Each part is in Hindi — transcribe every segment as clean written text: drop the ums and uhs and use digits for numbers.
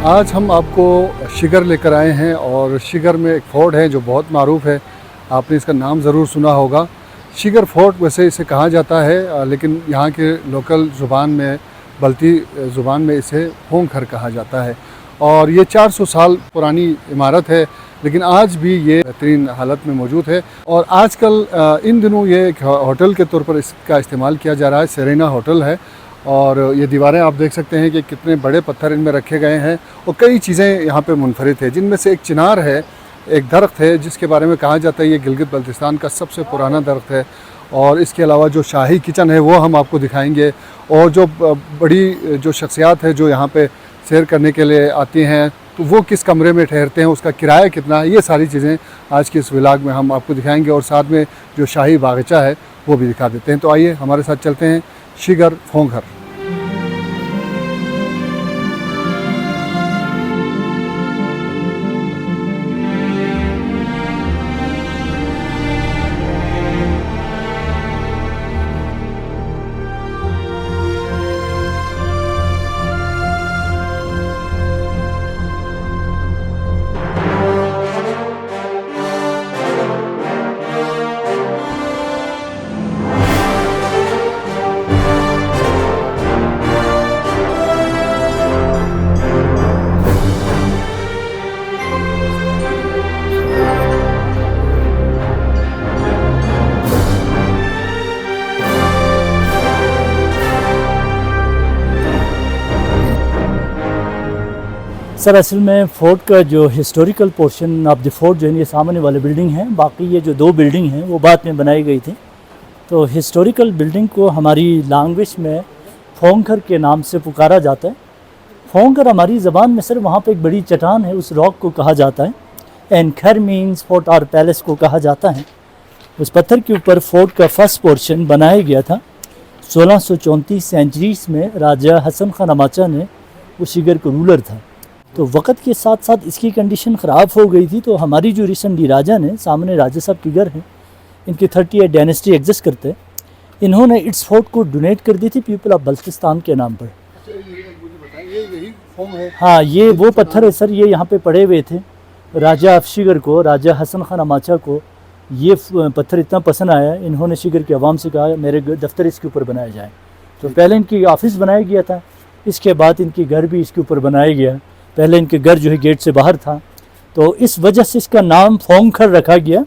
आज हम आपको शिगर लेकर आए हैं और शिगर में एक फोर्ट है जो बहुत मारूफ़ है, आपने इसका नाम ज़रूर सुना होगा। शिगर फोर्ट वैसे इसे कहा जाता है, लेकिन यहाँ के लोकल ज़ुबान में, बल्ती ज़ुबान में इसे फोंखर कहा जाता है। और ये 400 साल पुरानी इमारत है, लेकिन आज भी ये बेहतरीन हालत में मौजूद है। और आजकल इन दिनों ये एक होटल के तौर पर इसका इस्तेमाल किया जा रहा है। सेरेना होटल है और ये दीवारें आप देख सकते हैं कि कितने बड़े पत्थर इनमें रखे गए हैं और कई चीज़ें यहाँ पे मुनफरिद है, जिनमें से एक चिनार है, एक दरख्त है जिसके बारे में कहा जाता है ये गिलगित बल्तिस्तान का सबसे पुराना दरख्त है। और इसके अलावा जो शाही किचन है वो हम आपको दिखाएंगे, और जो बड़ी जो शख्सियात है जो यहाँ पे सैर करने के लिए आती हैं तो वो किस कमरे में ठहरते हैं, उसका किराया कितना है, ये सारी चीज़ें आज के इस व्लॉग में हम आपको दिखाएंगे। और साथ में जो शाही बागीचा है वो भी दिखा देते हैं। तो आइए हमारे साथ चलते हैं शिगर फोंखर। सर असल में फोर्ट का जो historical portion of the fort जो है ये सामने वाले बिल्डिंग है, बाकी ये जो दो बिल्डिंग हैं वो बाद में बनाई गई थी। तो हिस्टोरिकल बिल्डिंग को हमारी लैंग्वेज में फोंखर के नाम से पुकारा जाता है। फोंखर हमारी ज़बान में सर वहाँ पे एक बड़ी चट्टान है, उस रॉक को कहा जाता है। एंड खर मीन्स फोर्ट और पैलेस को कहा जाता है। उस पत्थर के ऊपर फोर्ट का फर्स्ट पोर्शन बनाया गया था 1634 सेंचुरीज में। राजा हसन खान अमाचा ने उस शिगर को रूलर था। तो वक़्त के साथ साथ इसकी कंडीशन ख़राब हो गई थी। तो हमारी जो रिसेंटली राजा ने, सामने राजा साहब की घर है, इनकी 38 डायनेस्टी एग्जिस्ट करते हैं, इन्होंने इट्स फोर्ट को डोनेट कर दी थी पीपल ऑफ बल्तिस्तान के नाम पर। हाँ, ये वो पत्थर है सर, ये यहाँ पे पड़े हुए थे। राजा ऑफ शिगर को, राजा हसन खान अमाचा को ये पत्थर इतना पसंद आया, इन्होंने शिगर की आवाम से कहा मेरे दफ्तर इसके ऊपर बनाया जाए। तो पहले इनकी ऑफिस बनाया गया था, इसके बाद इनकी घर भी इसके ऊपर बनाया गया। पहले इनके घर जो है गेट से बाहर था, तो इस वजह से इसका नाम फोंखर रखा गया,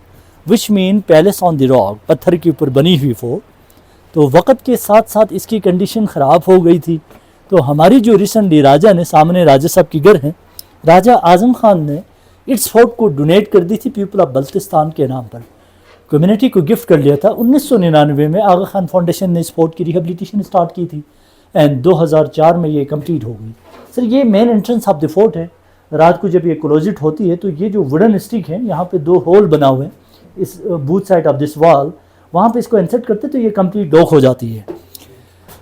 which mean palace on the rock, पत्थर के ऊपर बनी हुई फोर्ट। तो वक़्त के साथ साथ इसकी कंडीशन ख़राब हो गई थी। तो हमारी जो रिसेंटली राजा ने, सामने राजा साहब की घर है, राजा आज़म खान ने इट्स फोर्ट को डोनेट कर दी थी पीपल ऑफ बल्तिस्तान के नाम पर, कम्युनिटी को गिफ्ट कर लिया था। 1999 में आगा खान फाउंडेशन ने इस फोर्ट की रिहेबिलिटेशन स्टार्ट की थी एंड 2004 में ये कंप्लीट हो गई। सर ये main entrance of the fort है। रात को जब ये क्लोजिट होती है तो ये जो वुडन स्टिक है, यहाँ पे दो होल बना हुए हैं इस booth side of this wall, वहाँ पे इसको इंसर्ट करते तो ये कंप्लीट लॉक हो जाती है।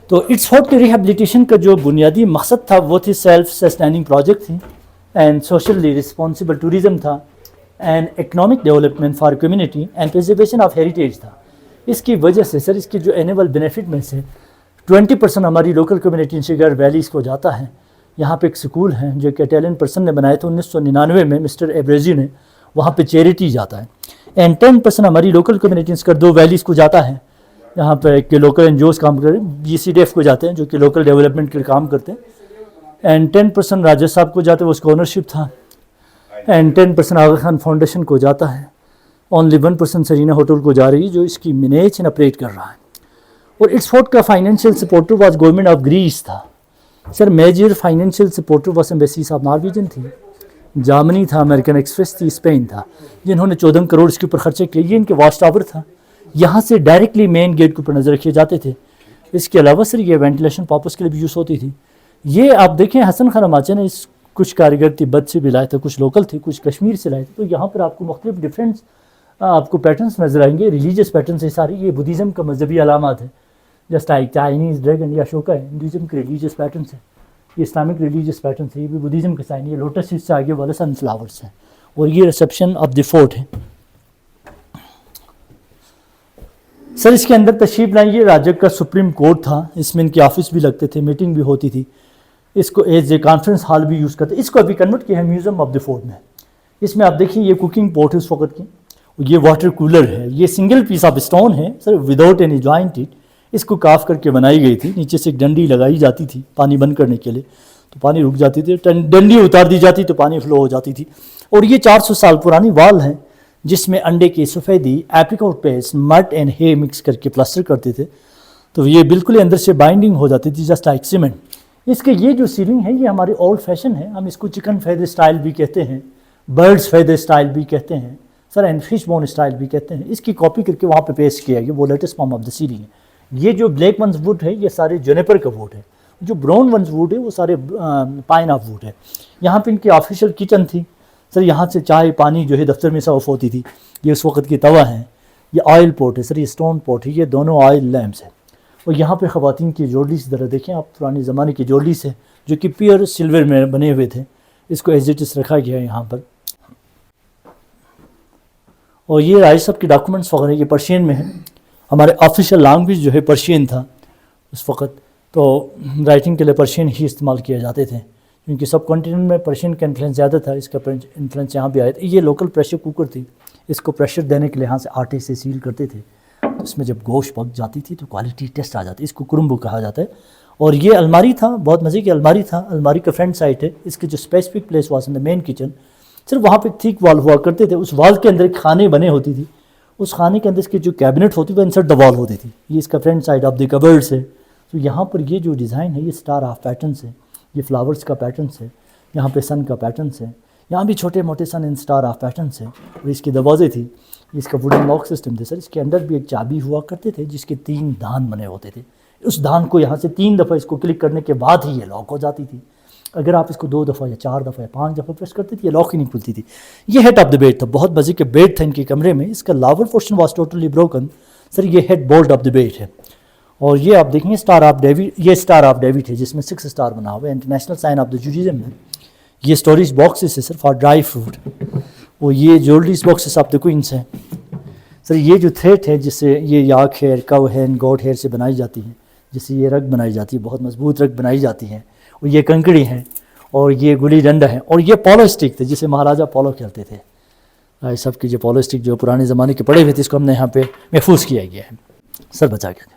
तो इट्स फोर्ट के रिहेबिलिटेशन का जो बुनियादी मकसद था वो थी सेल्फ सस्टेनिंग प्रोजेक्ट थी एंड सोशली रिस्पॉन्सिबल टूरिज़म था and economic development for community and preservation of heritage था। इसकी वजह से सर इसकी जो एनुअल बेनिफिट में से 20% हमारी लोकल कम्युनिटी शिगर वैलीज़ को जाता है। यहाँ पे एक स्कूल है जो कि इटालियन पर्सन ने बनाया था 1999 में, मिस्टर एब्रेजी ने, वहाँ पे चैरिटी जाता है। एंड 10% हमारी लोकल कम्युनिटीज़ कर दो वैलीज़ को जाता है। यहाँ पे एक लोकल एनजीओज़ काम कर रहे हैं, GCDF को जाते हैं जो कि लोकल डेवलपमेंट के काम करते हैं। एंड 10% राजा साहब को जाता है, वो उसका ओनरशिप था। एंड 10% आगा खान फाउंडेशन को जाता है। ओनली 1% सरीना होटल को जा रही है जो इसकी मैनेज ऑपरेट कर रहा है। और इट्स फोर्ट का financial supporter was government of Greece था। Sir major financial supporter was embassies of Norwegian थी, जर्मनी था, अमेरिकन एक्सप्रेस थी, स्पेन था, जिन्होंने 14 करोड़ इसके ऊपर खर्चे किए। ये इनके वॉच टावर था, यहाँ से डायरेक्टली मेन गेट के ऊपर नज़र रखे जाते थे। इसके अलावा सर ये वेंटिलेशन पर्पस के लिए भी यूज़ होती थी। ये आप देखें हसन खान अमाचा ने इस कुछ कारीगर तिब्बत से भी लाए थे, कुछ लोकल थे, कुछ कश्मीर से लाए थे। तो यहाँ पर आपको मुख्तलिफ डिफरेंस आपको पैटर्न्स नज़र आएंगे, रिलीजियस पैटर्न्स है सारी। ये बुद्धिज़्म का मजहबी अलामत है, जस्ट लाइक चाइनीज़ ड्रैगन या अशोका है, हिंदुज़म के रिलीजियस पैटर्न्स है, ये इस्लामिक रिलीजियस पैटर्न्स है, ये भी बुद्धिज़्म के साइन। ये लोटस से आगे वाले सनफ्लावर्स हैं। और ये रिसेप्शन ऑफ द फोर्ट है। सर इसके अंदर तशरीफ लाई, ये राजा का सुप्रीम कोर्ट था, इसमें इनके ऑफिस भी लगते थे, मीटिंग भी होती थी। इसको एज ए कॉन्फ्रेंस हॉल भी यूज़ करते हैं। इसको अभी कन्वर्ट किया है म्यूज़ियम ऑफ द फोर्ट में। इसमें आप देखिए ये कुकिंग पॉट है उस वक्त की, ये वाटर कूलर है, ये सिंगल पीस ऑफ स्टोन है sir, without any joint it. इसको काफ करके बनाई गई थी, नीचे से एक डंडी लगाई जाती थी पानी बंद करने के लिए, तो पानी रुक जाती थी, डंडी उतार दी जाती तो पानी फ्लो हो जाती थी। और ये 400 साल पुरानी वॉल है जिसमें अंडे की सफ़ेदी, apricot paste, mud and hay mix करके प्लास्टर करते थे, तो ये बिल्कुल अंदर से बाइंडिंग हो जाती थी जस्ट लाइक सीमेंट। इसके ये जो सीलिंग है ये हमारी ओल्ड फैशन है, हम इसको चिकन फेदर स्टाइल भी कहते हैं, बर्ड्स फेदर स्टाइल भी कहते हैं sir, and fish bone style भी कहते हैं। इसकी कॉपी करके वहाँ पे पेस्ट किया गया, वो latest form of the ceiling है। ये जो ब्लैक वंस वुड है ये सारे जुनिपर का वुड है, जो ब्राउन वंस वुड है वो सारे पाइन ऑफ वुड है। यहाँ पे इनकी ऑफिशियल किचन थी सर, यहाँ से चाय पानी जो है दफ्तर में सर्व होती थी। ये उस वक्त की तवा है, ये ऑयल पॉट है सर, ये स्टोन पॉट है, ये दोनों ऑयल लैम्प्स है। और यहाँ पे ख़वातीन की जोड़लीस ज़रा देखें आप, पुराने ज़माने की जोड़लीस है जो कि प्योर सिल्वर में बने हुए थे, इसको एज इट इज़ रखा गया है यहाँ पर। और ये राय साहब के डॉक्यूमेंट्स वगैरह ये पर्शियन में है, हमारे ऑफिशियल लैंग्वेज जो है पर्शियन था उस वक्त, तो राइटिंग के लिए पर्शियन ही इस्तेमाल किए जाते थे, क्योंकि सब कॉन्टिनेंट में पर्शियन का इन्फ्लुएंस ज़्यादा था, इसका इन्फ्लुएंस यहाँ भी आया था। ये लोकल प्रेशर कुकर थी, इसको प्रेशर देने के लिए यहाँ से आटे से सील करते थे, तो इसमें जब गोश्त पक जाती थी तो क्वालिटी टेस्ट आ जाती, इसको कुरुम्बू कहा जाता है। और ये अलमारी था, बहुत मज़े की अलमारी था, अलमारी का फ्रंट साइड है, इसके जो specific place was in the main kitchen, सिर्फ वहाँ पे थिक वॉल हुआ करते थे, उस वॉल के अंदर खाने बने होती थी, उस खाने के अंदर इसके जो कैबिनेट होती वो इंसर्ट द वॉल होती थी। ये इसका front side of the cupboards है। तो यहाँ पर ये जो डिज़ाइन है ये स्टार ऑफ पैटर्न्स है, ये फ्लावर्स का पैटर्न्स है, यहाँ पे सन का पैटर्न्स है, यहाँ भी छोटे मोटे सन इन स्टार ऑफ पैटर्न्स है। और इसके दरवाजे थी, इसका वुडन लॉक सिस्टम थे सर, इसके अंदर भी एक चाबी हुआ करते थे जिसके 3 दान बने होते थे। उस दान को यहाँ से 3 दफ़ा इसको क्लिक करने के बाद ही ये लॉक हो जाती थी। अगर आप इसको 2 दफ़ा या 4 दफ़ा या 5 दफ़ा प्रेस करते थे ये लॉक ही नहीं खुलती थी। ये हेड ऑफ द बेड था, बहुत मजे के बेड था इनके कमरे में, इसका lower portion was totally broken sir, ये head bolt of the bed है। और ये आप देखेंगे स्टार ऑफ डेविड, ये स्टार ऑफ डेविड है जिसमें 6 स्टार बना हुआ है, international sign of the Judaism है। ये स्टोरेज बॉक्सेस है सर फॉर ड्राई फ्रूट, और ये jewelleries boxes of the queens हैं सर। ये जो थ्रेड है जिससे ये yak hair, cow hair, goat hair से बनाई जाती है, जिससे ये रग बनाई जाती है, बहुत मजबूत रग बनाई जाती है। और ये कंकड़ी है, और ये गुली डंडा है, और ये पोलो स्टिक थे जिसे महाराजा पोलो खेलते थे। भाई सब की जो पोलो स्टिक जो पुराने ज़माने के पड़े हुए थे, इसको हमने यहाँ पे महफूज किया गया है सर, बचा के।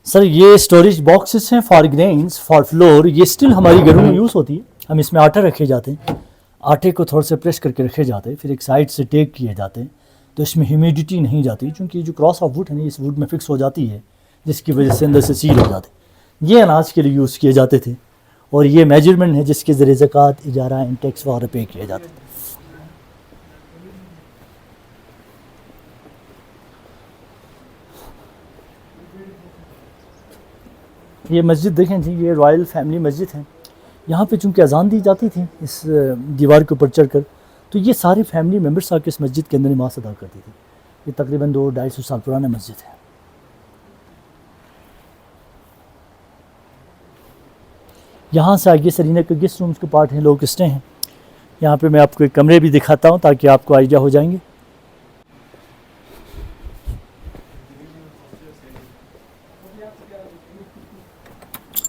सर ये स्टोरेज बॉक्सेस हैं फॉर ग्रेन्स, फॉर फ्लोर, ये स्टिल हमारी घरों में यूज़ होती है। हम इसमें आटा रखे जाते हैं, आटे को थोड़ा सा प्रेस करके रखे जाते हैं, फिर एक साइड से टेक किए जाते हैं, तो इसमें ह्यूमिडिटी नहीं जाती, क्योंकि जो क्रॉस ऑफ वुड है ना इस वुड में फिक्स हो जाती है, जिसकी वजह से अंदर से सील हो जाते। ये अनाज के लिए यूज़ किए जाते थे, और ये मेजरमेंट है जिसके ज़रिए ज़कात, इजारा एंड टैक्स वगैरह पे किए जाते थे। ये मस्जिद देखें जी, ये रॉयल फैमिली मस्जिद है। यहाँ पे चूँकि अजान दी जाती थी इस दीवार के ऊपर चढ़कर, तो ये सारे फैमिली मेम्बर्स आके इस मस्जिद के अंदर नमाज़ अदा करती थी। ये तकरीबन 200-250 साल पुराना मस्जिद है। यहाँ से आगे सरीना के गेस्ट रूम्स के पार्ट हैं, लोग स्टे हैं। यहाँ पे मैं आपको एक कमरे भी दिखाता हूँ ताकि आपको आइडिया हो जाएंगे।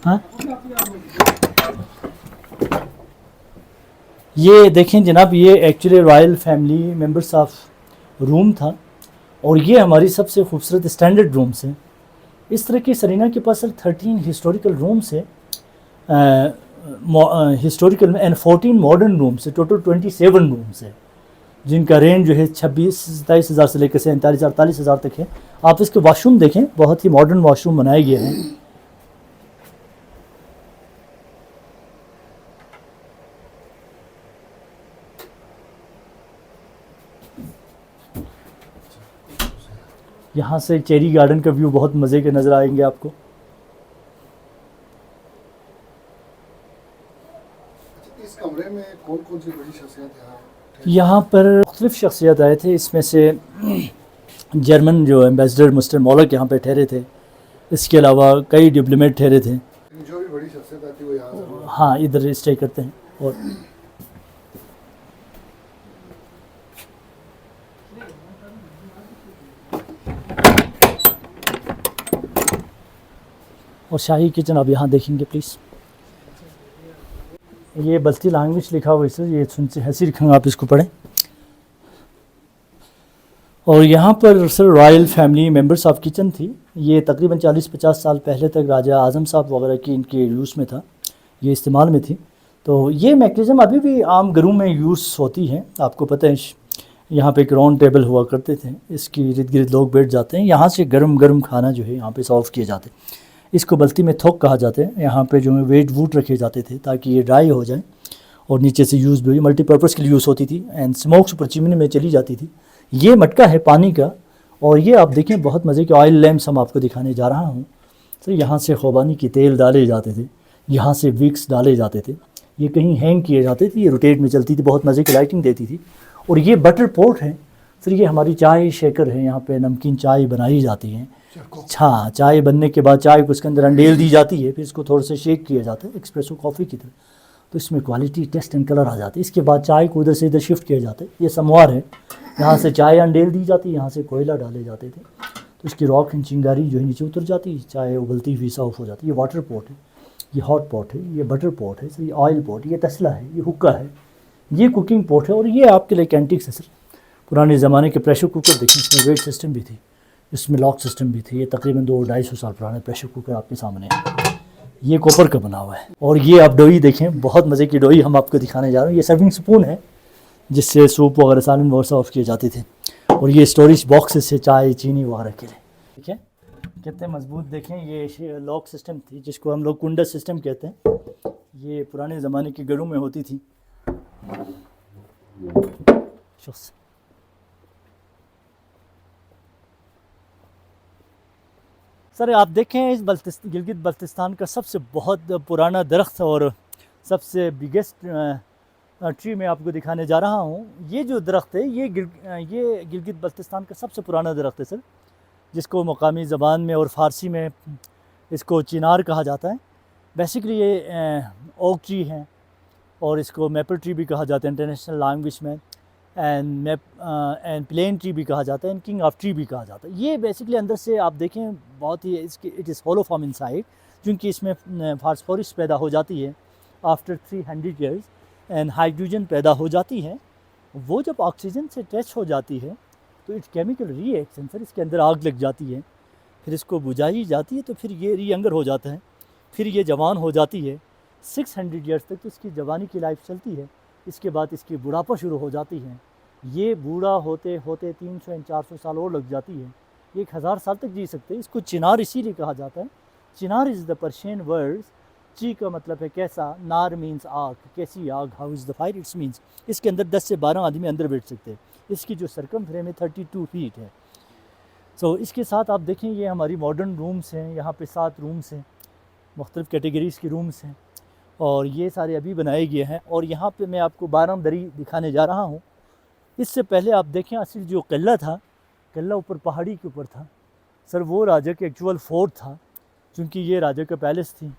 हाँ ये देखें जनाब, ये actually royal family members of room था, और ये हमारी सबसे खूबसूरत स्टैंडर्ड रूम्स हैं। इस तरह के सरीना के पास 13 हिस्टोरिकल रूम्स है, हिस्टोरिकल एंड 14 मॉडर्न रूम्स है, टोटल 27 रूम्स है, जिनका रेंज जो है 26-27 हज़ार से लेकर 47-48 हज़ार तक है। आप इसके वाशरूम देखें, बहुत ही मॉडर्न वाशरूम बनाए गए हैं। यहाँ से चेरी गार्डन का व्यू बहुत मज़े के नज़र आएंगे आपको। इस कमरे में कौन कौन सी बड़ी शख्सियत यहाँ पर मुख्तलिफ शख्सियत आए थे, इसमें से जर्मन जो एम्बेसडर मिस्टर मॉलक यहाँ पे ठहरे थे, इसके अलावा कई डिप्लोमेट ठहरे थे। जो भी बड़ी शख्सियत आती है वो यहाँ, हाँ, इधर स्टे करते हैं। और शाही किचन आप यहाँ देखेंगे प्लीज़। ये बल्ती लैंग्वेज लिखा हुआ है सर, ये सुनते हसीर खंग, आप इसको पढ़ें। और यहाँ पर sir royal family members of kitchen थी। ये तकरीबन 40-50 साल पहले तक राजा आज़म साहब वगैरह की इनके यूज़ में था, ये इस्तेमाल में थी। तो ये मैकेनिज़्म अभी भी आम घरों में यूज़ होती है। आपको पता है यहाँ पे एक राउंड टेबल हुआ करते थे, इसकी इर्द गिर्द लोग बैठ जाते हैं, यहाँ से गर्म गर्म खाना जो है यहाँ पे सर्व किए जाते हैं। इसको बल्ती में थोक कहा जाता है। यहाँ पे जो है वेट वूट रखे जाते थे ताकि ये ड्राई हो जाए, और नीचे से यूज़ भी मल्टीपर्पज़ के लिए यूज़ होती थी, एंड स्मोक्स ऊपर चिमनी में चली जाती थी। ये मटका है पानी का, और ये आप देखें बहुत मज़े के ऑयल लैम्प्स हम आपको दिखाने जा रहा हूँ। तो यहाँ से खुबानी की तेल डाले जाते थे, यहाँ से विक्स डाले जाते थे, ये कहीं हैंग किए जाते थे, ये रोटेट में चलती थी, बहुत मज़े की लाइटिंग देती थी। और ये बटर पॉट है फिर, ये हमारी चाय शेकर है, यहाँ पे नमकीन चाय बनाई जाती है। हाँ, चाय बनने के बाद चाय को उसके अंदर अंडेल दी जाती है, फिर इसको थोड़ा सा शेक किया जाता है एक्सप्रेसो कॉफ़ी की तरह, तो इसमें क्वालिटी टेस्ट एंड कलर आ जाती है। इसके बाद चाय को उधर से इधर शिफ्ट किया जाता है। ये समवार है, यहाँ से चाय अंडेल दी जाती है, यहाँ से कोयला डाले जाते थे, तो इसकी रॉक एंड चिंगारी जो है नीचे उतर जाती है, चाय उबलती हुई साफ हो जाती है। ये वाटर पॉट है, ये हॉट पॉट है, ये बटर पॉट है सर, ये ऑयल पॉट, ये तसला है, ये हुक्का है, ये कुकिंग पॉट है। और ये आपके लिए कैंटिक्स है सर, पुराने ज़माने के प्रेशर कुकर देखें, इसमें वेट सिस्टम भी थी, इसमें लॉक सिस्टम भी थी। ये तकरीबन 200-250 साल पुराने प्रेशर कुकर आपके सामने है। ये कॉपर का बना हुआ है। और ये आप डोई देखें, बहुत मज़े की डोई हम आपको दिखाने जा रहे हैं। ये सर्विंग स्पून है जिससे सूप वगैरह सालन वगैरह सर्व किए जाते थे। और ये स्टोरेज बॉक्स से चाय चीनी वगैरह के लिए, ठीक है, कितने मजबूत देखें। ये लॉक सिस्टम थी जिसको हम लोग कुंडा सिस्टम कहते हैं, ये पुराने ज़माने के घरों में होती थी। सर आप देखें, इस गिलगित बल्तिस्तान का सबसे बहुत पुराना दरख्त और सबसे बिगेस्ट ट्री मैं आपको दिखाने जा रहा हूँ। ये जो दरख्त है ये गिलगित बल्तिस्तान का सबसे पुराना दरख्त है सर, जिसको मकामी ज़बान में और फ़ारसी में इसको चिनार कहा जाता है। बेसिकली ये ओक ट्री है, और इसको मेपल ट्री भी कहा जाता है इंटरनेशनल लैंग्वेज में, एंड प्लेन ट्री भी कहा जाता है, एंड किंग ऑफ ट्री भी कहा जाता है। ये बेसिकली अंदर से आप देखें बहुत ही इसकी it is hollow from inside, क्योंकि इसमें फास्फोरस पैदा हो जाती है आफ्टर 300 ईयर्स, एंड हाइड्रोजन पैदा हो जाती है। वो जब ऑक्सीजन से टच हो जाती है तो इट्स केमिकल रिएक्शन सर, इसके अंदर आग लग जाती है, फिर इसको बुझाई जाती है, तो फिर ये रीयंगर हो जाता है, फिर ये जवान हो जाती है। 600 ईयर्स तक तो इसकी जवानी की लाइफ चलती है, इसके बाद इसकी बुढ़ापा शुरू हो जाती है। ये बूढ़ा होते होते 300-400 साल और लग जाती है, 1000 साल तक जी सकते हैं। इसको चिनार इसीलिए कहा जाता है। चिनार इज़ द पर्शियन वर्ड, ची का मतलब है कैसा, नार मीन्स आग, कैसी आग, how is the fire, it's means इसके अंदर 10 से 12 आदमी अंदर बैठ सकते हैं। इसकी जो सरकमफ्रेम है 32 फीट है। सो इसके साथ आप देखें ये हमारी मॉडर्न रूम्स हैं, यहाँ पे 7 रूम्स हैं, मुख्तलिफ़ कैटेगरीज़ के रूम्स हैं, और ये सारे अभी बनाए गए हैं। और यहाँ पे मैं आपको बाराम दरी दिखाने जा रहा हूँ। इससे पहले आप देखें असल जो किला था, किला ऊपर पहाड़ी के ऊपर था सर, वो राजा के एक्चुअल फोर्ट था, क्योंकि ये राजा का पैलेस थी,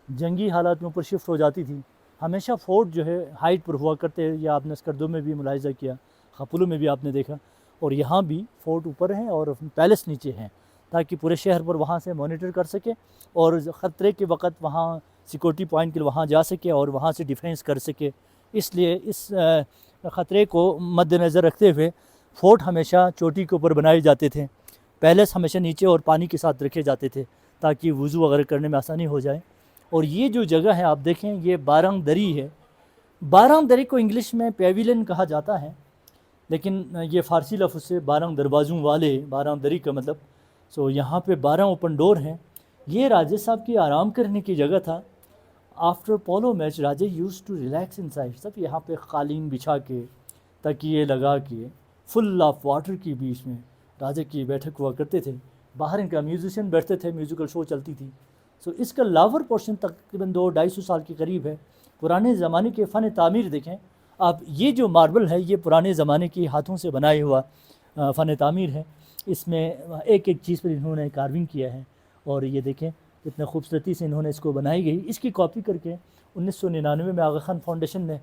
जंगी हालात में ऊपर शिफ्ट हो जाती थी। हमेशा फोर्ट जो है हाइट पर हुआ करते हैं, या आपने स्कर्दों में भी मुलाहिजा किया, खपुलों में भी आपने देखा, और यहाँ भी फोर्ट ऊपर हैं और पैलेस नीचे हैं, ताकि पूरे शहर पर वहाँ से मॉनिटर कर सके, और ख़तरे के वक़्त वहाँ सिक्योरिटी पॉइंट के लिए वहाँ जा सके और वहाँ से डिफेंस कर सके। इसलिए इस ख़तरे को मद्देनज़र रखते हुए फ़ोर्ट हमेशा चोटी के ऊपर बनाए जाते थे, पैलेस हमेशा नीचे और पानी के साथ रखे जाते थे, ताकि वज़ू वगैरह करने में आसानी हो जाए। और ये जो जगह है आप देखें, ये बारंग दरी है। बारंग दरी को इंग्लिश में पेविलियन कहा जाता है, लेकिन ये फ़ारसी लफ्ज़ से बारंग दरवाज़ों वाले, बारंग दरी का मतलब। सो यहाँ पे 12 ओपन डोर हैं। ये राजा साहब की आराम करने की जगह था। After polo match raja use to relax inside, सब यहाँ पे कालीन बिछा के, तकिए लगा के, फुल ऑफ वाटर के बीच में राजा की बैठक हुआ करते थे। बाहर इनका म्यूजिशियन बैठते थे, म्यूज़िकल शो चलती थी। सो इसका लावर पोर्शन तकरीबन 200-250 साल के करीब है। पुराने ज़माने के फ़न तामीर देखें आप, ये जो मार्बल है ये पुराने ज़माने की हाथों से बनाए हुआ फ़न तामीर है। इसमें एक एक चीज़ पर इन्होंने कार्विंग किया है, और ये देखें इतने खूबसूरती से इन्होंने इसको बनाई गई। इसकी कॉपी करके 1999 में आगा खान फाउंडेशन में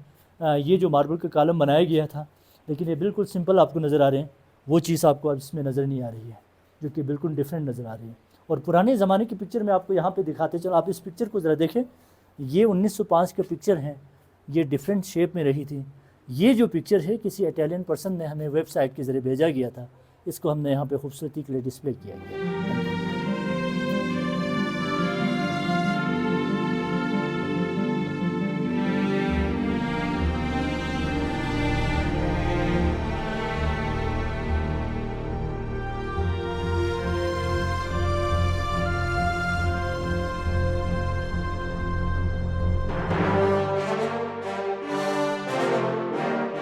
ये जो मार्बल का कॉलम बनाया गया था, लेकिन ये बिल्कुल सिंपल आपको नज़र आ रहे हैं, वो चीज़ आपको अब इसमें नज़र नहीं आ रही है, जो कि बिल्कुल डिफरेंट नज़र आ रही है। और पुराने ज़माने की पिक्चर मैं आपको यहाँ पे दिखाते चलो, आप इस पिक्चर को ज़रा देखें। ये 1905 का पिक्चर है, ये डिफरेंट शेप में रही थी। ये जो पिक्चर है किसी इटालियन पर्सन ने हमें वेबसाइट के ज़रिए भेजा गया था, इसको हमने यहाँ पे खूबसूरती के लिए डिस्प्ले किया गया।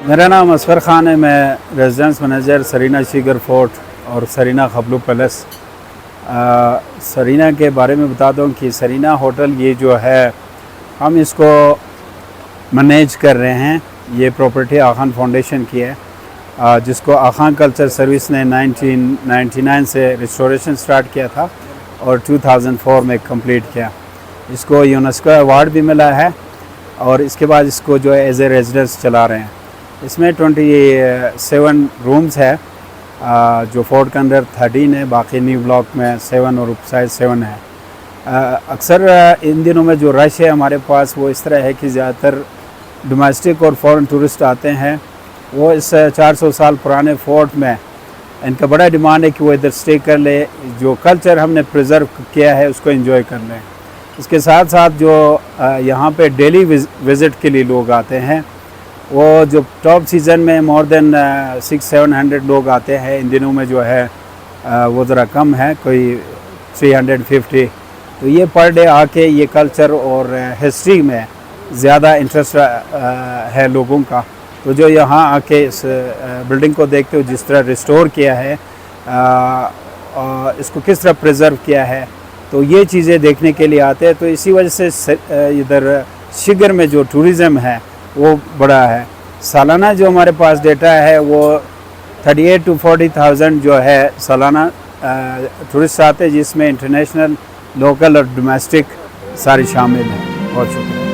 मेरा नाम असफर ख़ान है। मैं residence manager Serena Shigar fort और सरीना खबलू पैलेस। सरीना के बारे में बता दूं कि सरीना होटल ये जो है हम इसको मैनेज कर रहे हैं। ये प्रॉपर्टी आखान फाउंडेशन की है, जिसको आखान कल्चर सर्विस ने 1999 से रिस्टोरेशन स्टार्ट किया था और 2004 में कंप्लीट किया। इसको यूनेस्को अवार्ड भी मिला है और इसके बाद इसको जो है एज ए रेजिडेंस चला रहे हैं। इसमें 27 रूम्स है, जो फोर्ट के अंदर 13 है, बाकी न्यू ब्लॉक में 7 और उपसाइड 7 है। अक्सर इन दिनों में जो रश है हमारे पास वो इस तरह है कि ज़्यादातर डोमेस्टिक और फॉरेन टूरिस्ट आते हैं। वो इस 400 साल पुराने फोर्ट में इनका बड़ा डिमांड है कि वो इधर स्टे कर ले, जो कल्चर हमने प्रिजर्व किया है उसको एंजॉय कर लें। इसके साथ साथ जो यहाँ पे डेली विज़िट के लिए लोग आते हैं, वो जो टॉप सीज़न में मोर देन 600-700 लोग आते हैं। इन दिनों में जो है वो ज़रा कम है, कोई 350। तो ये पर डे आके ये कल्चर और हिस्ट्री में ज़्यादा इंटरेस्ट है लोगों का। तो जो यहाँ आके इस बिल्डिंग को देखते हो जिस तरह रिस्टोर किया है, इसको किस तरह प्रिजर्व किया है, तो ये चीज़ें देखने के लिए आते हैं। तो इसी वजह से इधर शिगर में जो टूरिज़म है वो बड़ा है। सालाना जो हमारे पास डेटा है वो 38 to 40,000 जो है सालाना टूरिस्ट आते हैं, जिसमें इंटरनेशनल, लोकल और डोमेस्टिक सारी शामिल हैं। बहुत शुक्रिया।